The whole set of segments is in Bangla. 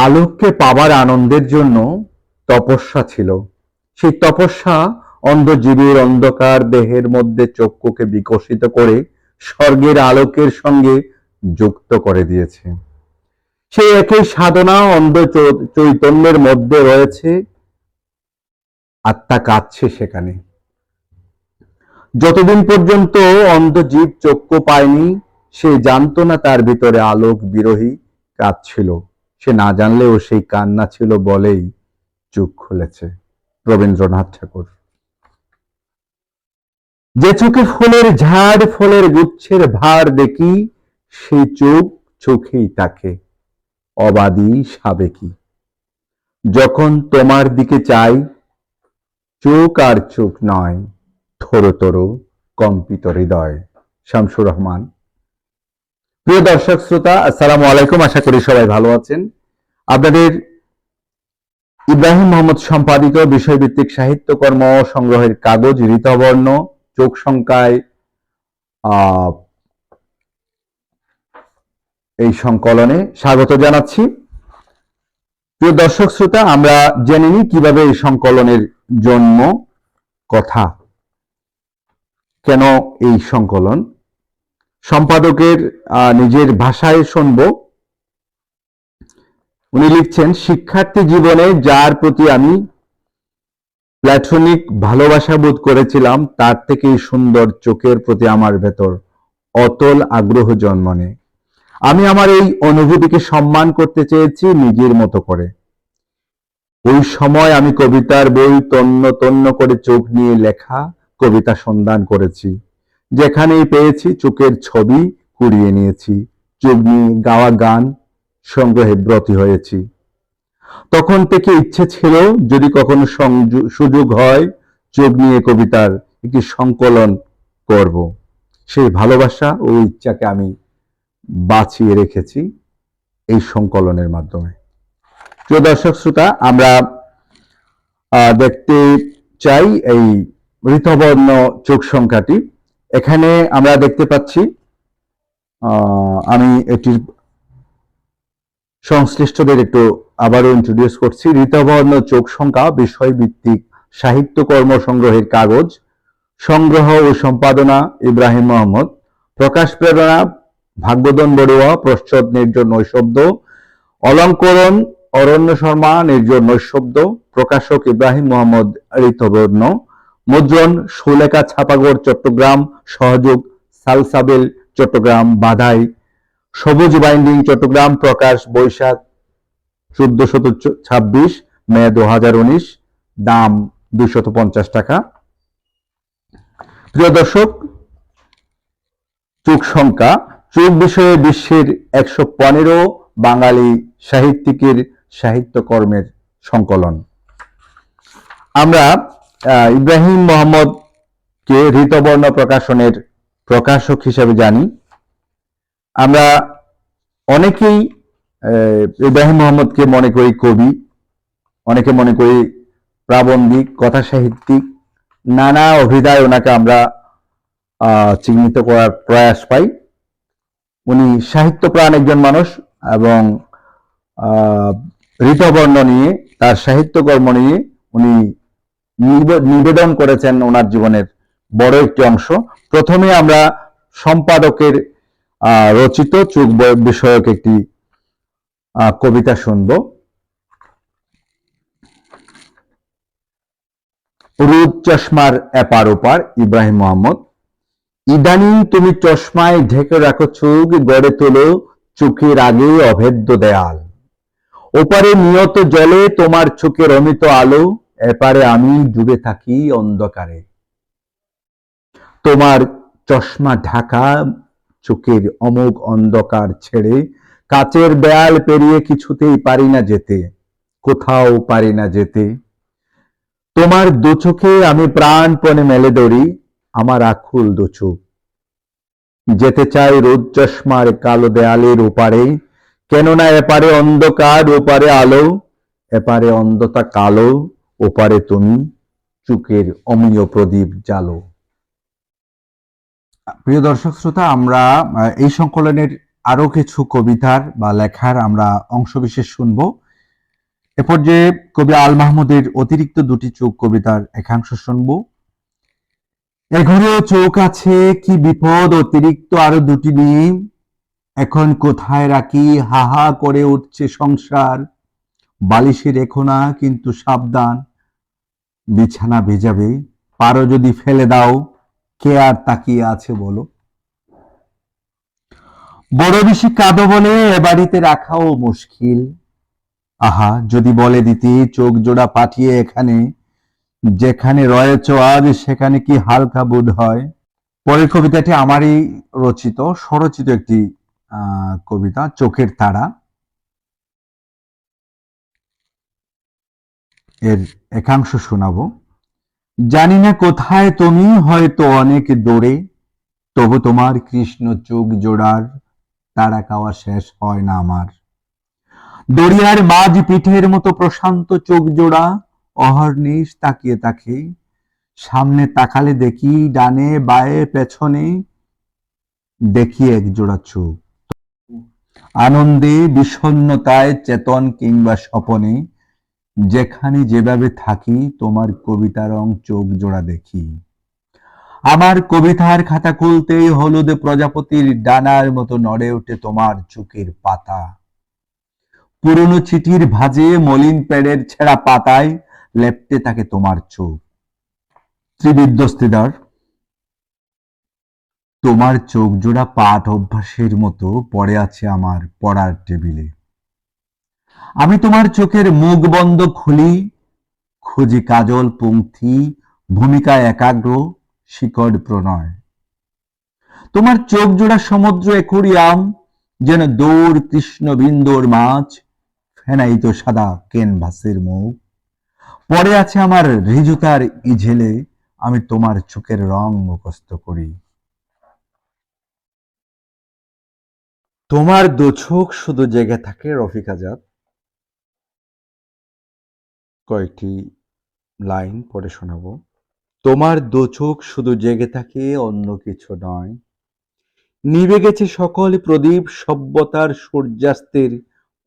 আলোককে পাবার আনন্দের জন্য তপস্যা ছিল। সেই তপস্যা অন্ধজীবীর অন্ধকার দেহের মধ্যে চক্ষুকে বিকশিত করে স্বর্গের আলোকের সঙ্গে যুক্ত করে দিয়েছে। সেই একই সাধনা অন্ধ চৈতন্যের মধ্যে রয়েছে, আত্মা কাঁদছে সেখানে। যতদিন পর্যন্ত অন্ধজীব চক্ষু পায়নি, সে জানতো না তার ভিতরে আলোক বিরোহী কাঁদছিল। সে না জানলেও সেই কান্না ছিল বলেই চোখ খুলেছে। রবীন্দ্রনাথ ঠাকুর। যে চোখে ফুলের ঝাড় ফলের গুচ্ছের ভার দেখি, সেই চোখ চোখেই তাকে অবাধি সাবেকি। যখন তোমার দিকে চাই, চোখ আর চোখ নয়, থরো থরো কম্পিত হৃদয়। শামসুর রহমান। প্রিয় দর্শক শ্রোতা, আসসালামু আলাইকুম। আশা করি সবাই ভালো আছেন। আপনাদের ইব্রাহিম মোহাম্মদ সম্পাদিত বিষয়ভিত্তিক সাহিত্যকর্ম সংগ্রহের কাগজ ঋতবর্ণ চোখ সংখ্যায় এই সংকলনে স্বাগত জানাচ্ছি। প্রিয় দর্শক শ্রোতা, আমরা জেনে নিই কিভাবে এই সংকলনের জন্ম, কথা, কেন এই সংকলন। সম্পাদকের নিজের ভাষায় শুনব। উনি লিখছেন, শিক্ষার্থী জীবনে যার প্রতি আমি প্ল্যাটনিক ভালোবাসা বোধ করেছিলাম, তার থেকে সুন্দর চোখের প্রতি আমার ভেতর অতল আগ্রহ জন্ম নেয়। আমি আমার এই অনুভূতিকে সম্মান করতে চেয়েছি নিজের মতো করে। ওই সময় আমি কবিতার বই তন্ন তন্ন করে চোখ নিয়ে লেখা কবিতা সন্ধান করেছি। যেখানেই পেয়েছি চোখের ছবি কুড়িয়ে নিয়েছি। চোখ নিয়ে গাওয়া গান সংগ্রহে ব্রতী হয়েছি। তখন থেকে ইচ্ছে ছিল, যদি কখনো সুযোগ হয়, চোখ নিয়ে কবিতার একটি সংকলন করব। সেই ভালোবাসা ও ইচ্ছাকে আমি বাঁচিয়ে রেখেছি এই সংকলনের মাধ্যমে। প্রিয় দর্শক শ্রোতা, আমরা দেখতে চাই এই ঋতবর্ণ চোখ সংখ্যাটি। এখানে আমরা দেখতে পাচ্ছি, আমি এটির সংশ্লিষ্টদের একটু আবারও ইন্ট্রোডিউস করছি। ঋতবর্ণ চোখ সংখ্যা বিষয়ভিত্তিক সাহিত্যকর্ম সংগ্রহের কাগজ, সংগ্রহ ও সম্পাদনা ইব্রাহিম মোহাম্মদ, প্রকাশ প্রেরণা ভাগ্যধন বড়ুয়া, প্রচ্ছদ নির্জন নৈশব্দ, অলঙ্করণ অরণ্য শর্মা, নির্জন নৈশব্দ, প্রকাশক ইব্রাহিম মোহাম্মদ, ঋতবর্ণ, মুদ্রণ সুলেখা ছাপাগড় চট্টগ্রাম, সহযোগ সালসাবিল চট্টগ্রাম, বাধাই সবুজ বাইন্ডিং চট্টগ্রাম, প্রকাশ বৈশাখ 1426 মে 2019, দাম 250 টাকা। প্রিয় দর্শক, চোখ সংখ্যা চোখ বিষয়ে বিশ্বের 115 বাঙালি সাহিত্যিকের সাহিত্যকর্মের সংকলন। আমরা ইব্রাহিম মোহাম্মদকে ঋতবর্ণ প্রকাশনের প্রকাশক হিসেবে জানি। আমরা অনেকেই ইব্রাহিম মোহাম্মদকে মনে করি কবি, অনেকে মনে করি প্রাবন্ধিক, কথা সাহিত্যিক। নানা অভিধায় ওনাকে আমরা চিহ্নিত করার প্রয়াস পাই। উনি সাহিত্যপ্রাণ একজন মানুষ এবং ঋতবর্ণ নিয়ে, তার সাহিত্যকর্ম নিয়ে উনি নিবেদন করেছেন ওনার জীবনের বড় একটি অংশ। প্রথমে আমরা সম্পাদকের রচিত চোখ বিষয়ক একটি কবিতা শুনব। রোদ চশমার এপার ওপার, ইব্রাহিম মোহাম্মদ। ইদানিং তুমি চশমায় ঢেকে রাখো চোখ, গড়ে তোলো চোখের আগে অভেদ্য দেয়াল। ওপারে নিয়ত জলে তোমার চোখের অমিত আলো, এপারে আমি ডুবে থাকি অন্ধকারে। তোমার চশমা ঢাকা চোখের অমোঘ অন্ধকার ছেড়ে কাচের দেয়াল পেরিয়ে কিছুতেই পারি না যেতে, কোথাও পারি না যেতে। তোমার দু চোখে আমি প্রাণপণে মেলে ধরি আমার আকুল দু চোখ। যেতে চাই রোদ চশমার কালো দেয়ালের ওপারে, কেননা এপারে অন্ধকার ওপারে আলো, এপারে অন্ধতা কালো ওপারে তুমি চোখের অমীয় প্রদীপ জালো। প্রিয় দর্শক শ্রোতা, আমরা এই সংকলনের আরো কিছু কবিতার বা লেখার আমরা অংশবিশেষ শুনবো। এ পর্যায়ে কবি আল মাহমুদের অতিরিক্ত দুটি চোখ কবিতার একাংশ শুনব। এ ঘরেও চোখ আছে, কি বিপদ অতিরিক্ত আরো দুটি নিয়ে, এখন কোথায় রাখি, হা হা করে উঠছে সংসার, বালিশে রেখো না কিন্তু সাবধান, বিছানা ভেজাবে, পারো যদি ফেলে দাও, কে আর তাকিয়ে আছে বলো। বড় বেশি কাঁদো বলে এ বাড়িতে রাখাও মুশকিল, আহা যদি বলে দিতি চোখ জোড়া পাঠিয়ে এখানে, যেখানে রয়েছ আজ সেখানে কি হালকা বোধ হয়। পরের কবিতাটি আমারই রচিত স্বরচিত একটি কবিতা, চোখের তারা। এর একাংশ শোনাবো। জানি না কোথায় তুমি, হয়তো অনেক দূরে, তবু তোমার কৃষ্ণ চোখ জোড়ার তারা কাওয়া শেষ হয় না আমার। দরিয়ার মাঝ পিঠের মতো প্রশান্ত চোখ জোড়া, অহর্নিশ তাকিয়ে থাকে, সামনে তাকালে দেখি ডানে বায়ে পেছনে, দেখি এক জোড়া চোখ, আনন্দে বিষণ্ণতায় চেতন কিংবা স্বপনে, যেখানে যেভাবে থাকি তোমার কবিতা রং চোখ জোড়া দেখি। আমার কবিতার খাতা খুলতেই হলুদে প্রজাপতির ডানার মতো নড়ে ওঠে তোমার চোখের পাতা। পুরনো চিঠির ভাঁজে মলিন পেড়ের ছেঁড়া পাতায় লেপ্টে থাকে তোমার চোখ। ত্রিবিদ্যস্তিদার, তোমার চোখ জোড়া পাঠ অভ্যাসের মতো পড়ে আছে আমার পড়ার টেবিলে। আমি তোমার চোখের মুখ বন্ধ খুলি, খুঁজি কাজল পংক্তি, ভূমিকা একাগ্র, শিকড় প্রণয়। তোমার চোখ জোড়া সমুদ্র একুরিয়াম, যেন দৌড় কৃষ্ণ বিন্দুর মাছ, ফেনাইত সাদা ক্যানভাসের মুখ। পড়ে আছে আমার ঋজুতার ইঝেলে, আমি তোমার চোখের রং মুখস্থ করি। তোমার দু চোখ শুধু জেগে থাকে, রফিক আজাদ। কয়েকটি লাইন পড়ে শোনাবো। তোমার দু চোখ শুধু জেগে থাকে, অন্য কিছু নয়। নিভে গেছে সকল প্রদীপ সভ্যতার সূর্যাস্তের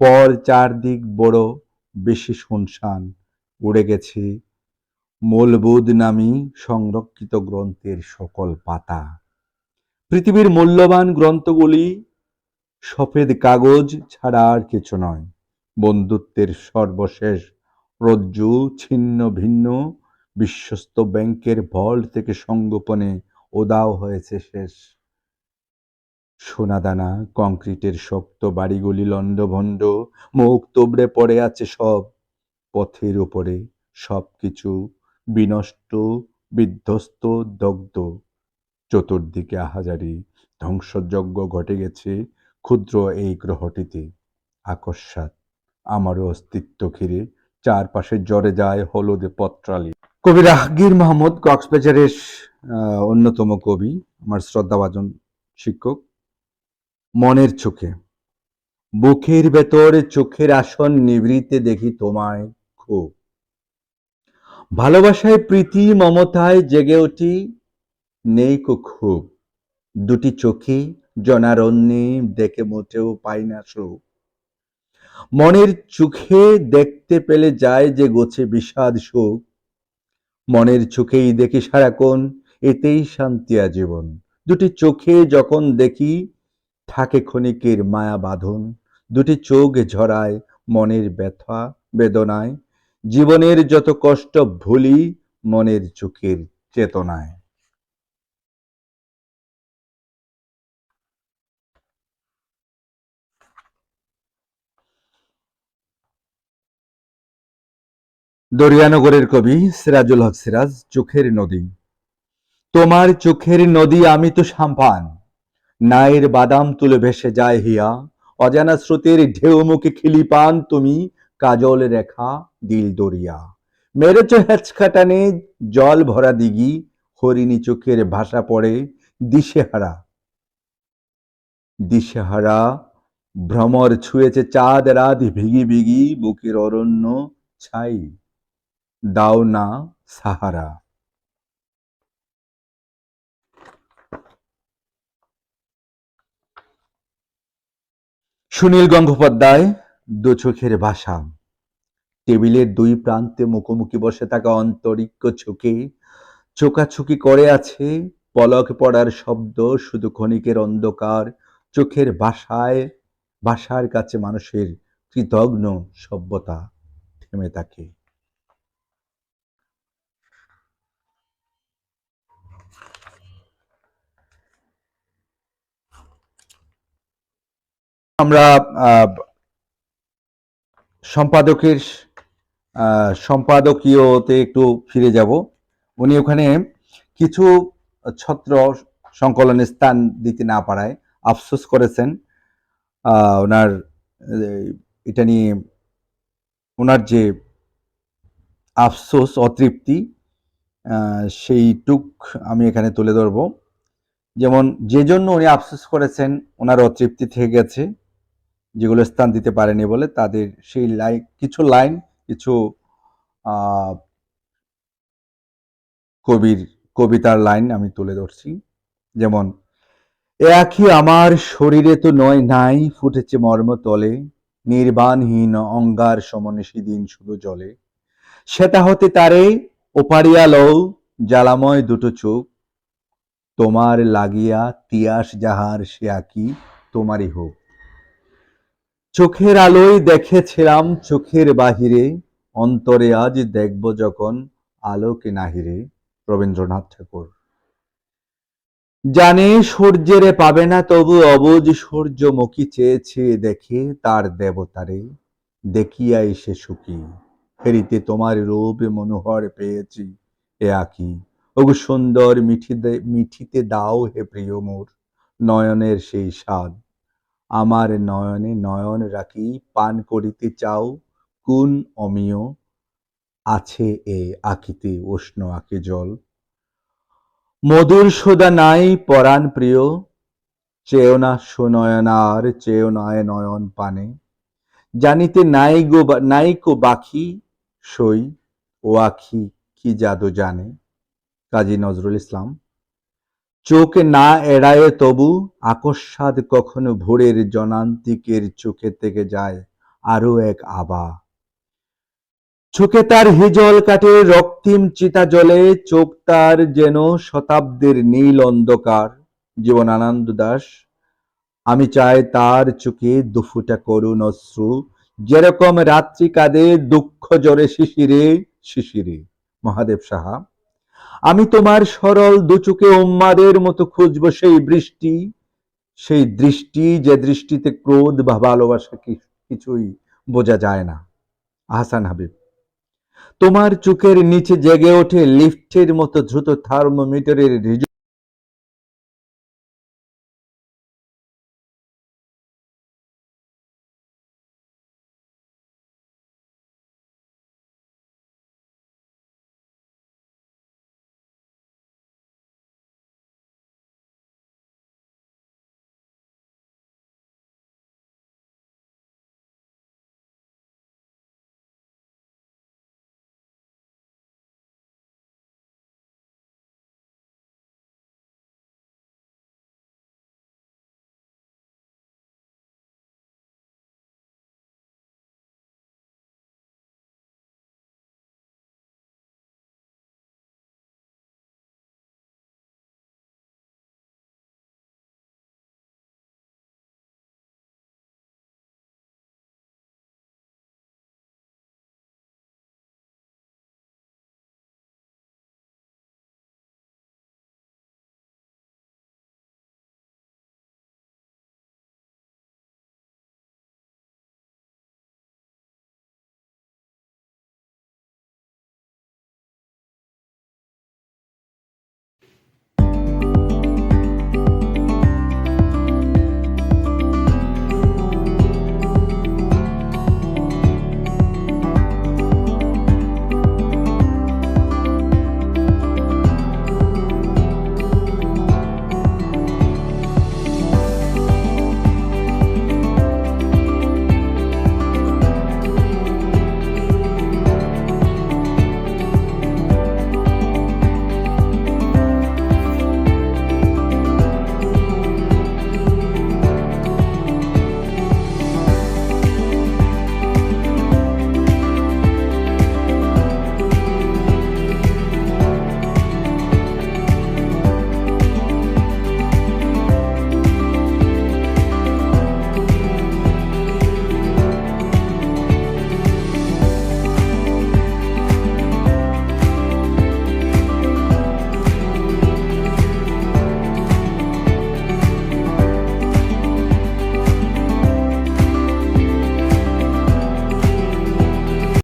পর, চারদিক বড় বেশি শুনশান। উড়ে গেছে মূলবোধ নামী সংরক্ষিত গ্রন্থের সকল পাতা। পৃথিবীর মূল্যবান গ্রন্থগুলি সফেদ কাগজ ছাড়া আর কিছু নয়। বন্ধুত্বের সর্বশেষ রজ্জু ছিন্ন ভিন্ন, বিশ্বস্ত ব্যাংকের ভল্ট থেকে সংগোপনে উধাও হয়েছে শেষ। সোনাদানা কংক্রিটের শক্ত বাড়িগুলি লণ্ডভণ্ড, মুখ তুবড়ে পড়ে আছে সব পথের উপরে, সবকিছু বিনষ্ট, বিধ্বস্ত, দগ্ধ। চতুর্দিকে আহাজারি ধ্বংসযজ্ঞ ঘটে গেছে ক্ষুদ্র এই গ্রহটিতে। আকস্মাৎ আমারও অস্তিত্ব ঘিরে চারপাশে জ্বরে যায় হলুদে পত্রালি। কবি রাহগীর মাহমুদ, কক্সবাজারের অন্যতম কবি, আমার শ্রদ্ধাভাজন শিক্ষক। মনের চোখে, বুকের ভেতর চোখের আসন নিভৃতে দেখি তোমায় খুব, ভালোবাসায় প্রীতি মমতায় জেগে উঠি, নেই কো খুব, দুটি চোখে জনারণ্যে দেখে মোটেও পাই না সুখ। মনের চোখে দেখতে পেলে যায় যে গোছে বিষাদ সুখ, মনের চোখেই দেখি সারাক্ষণ, এতেই শান্তি আজীবন। দুটি চোখে যখন দেখি থাকে ক্ষণিকের মায়া বাঁধন, দুটি চোখ ঝরায় মনের ব্যথা বেদনায়, জীবনের যত কষ্ট ভুলি মনের চোখের চেতনায়। দরিয়ানগরের কবি সিরাজুল হক সিরাজ, চোখের নদী। তোমার চোখের নদী আমি তো সাম্পান, নায়ের বাদাম তুলে ভেসে যায় হিয়া, অজানা স্রোতের ঢেউ মুখে খিলি পান তুমি, কাজল রেখা দিল দরিয়া। মেরেছ হেঁচকা টানে জল ভরা দিঘি, হরিণী চোখের ভাষা পড়ে দিশেহারা। দিশেহারা ভ্রমর ছুঁয়েছে চাঁদ রাত ভিগি ভিগি, বুকের অরণ্য ছাই দাও না সাহারা। সুনীল গঙ্গোপাধ্যায়, দু চোখের ভাষা। টেবিলের দুই প্রান্তে মুখোমুখি বসে থাকা অন্তরিক্ষ চোখে চোখাচোখি করে আছে, পলক পড়ার শব্দ, শুধু ক্ষণিকের অন্ধকার, চোখের বাসার কাছে মানুষের কৃতঘ্ন সভ্যতা থেমে থাকে। আমরা আহ, সম্পাদকের সম্পাদকীয়তে একটু ফিরে যাব। উনি ওখানে কিছু ছত্র সংকলনে স্থান দিতে না পারায় আফসোস করেছেন। ওনার এটা নিয়ে ওনার যে আফসোস, অতৃপ্তি, সেইটুক আমি এখানে তুলে ধরব। যেমন যে জন্য উনি আফসোস করেছেন, ওনার অতৃপ্তি থেকে গেছে, যেগুলো স্থান দিতে পারেনি বলে, তাদের সেই কিছু লাইন, কিছু কবিতার লাইন আমি তুলে ধরছি। যেমন, এ আখি আমার শরীরে তো নয় নাই, ফুটেছে মর্মতলে, নির্বাণহীন অঙ্গার সমনে সেদিন শুধু জলে, সেটা হতে তারে ওপারিয়া লও, জ্বালাময় দুটো চোখ, তোমার লাগিয়া তিয়াস যাহার সে আঁকি তোমারই হোক। চোখের আলোয় দেখেছিলাম চোখের বাহিরে, অন্তরে আজ দেখব যখন আলোকে নাহিরে। রবীন্দ্রনাথ ঠাকুর। জানে সূর্যের পাবে না, তবু অবুঝ সূর্যমুখী চেয়েছে দেখে তার দেবতারে, দেখিয়াই সে সুখী, ফেরিতে তোমার রূপ মনোহর পেয়েছি এ আঁকি। ওগো সুন্দর মিঠিতে দাও হে প্রিয় মোর, নয়নের সেই স্বাদ, আমার নয়নে নয়ন রাখি, পান করিতে চাও কোন অমিয়, আছে এ আঁকিতে উষ্ণ আঁকি জল। মধুর সুধা নাই পরাণ প্রিয়, চেয়েও না সুনয়নার, চেয়েও নয় নয়ন পানে, জানিতে নাইকো বাকি সই, ও আখি কি জাদু জানে। কাজী নজরুল ইসলাম। চোখ না এড়ায় তবু আকস্মাৎ কখনো ভোরের জনান্তিকের চোখে থেকে যায় আরো এক আভা, চোখে তার হিজল কাটে রক্তিম চিতা জলে, চোখ তার যেন শতাব্দীর নীল অন্ধকার। জীবনানন্দ দাশ। আমি চাই তার চোখে দুফুটা করুণ অশ্রু, যেরকম রাত্রি কাঁদে দুঃখ জরে শিশিরে শিশিরে। মহাদেব সাহা। আমি তোমার সরল দু চোখে উন্মাদের মতো খুঁজব সেই বৃষ্টি, সেই দৃষ্টি যে দৃষ্টিতে ক্রোধ বা ভালোবাসা কিছুই বোঝা যায় না। আহসান হাবিব। তোমার চোখের নিচে জেগে ওঠে লিফটের মতো দ্রুত থার্মোমিটারের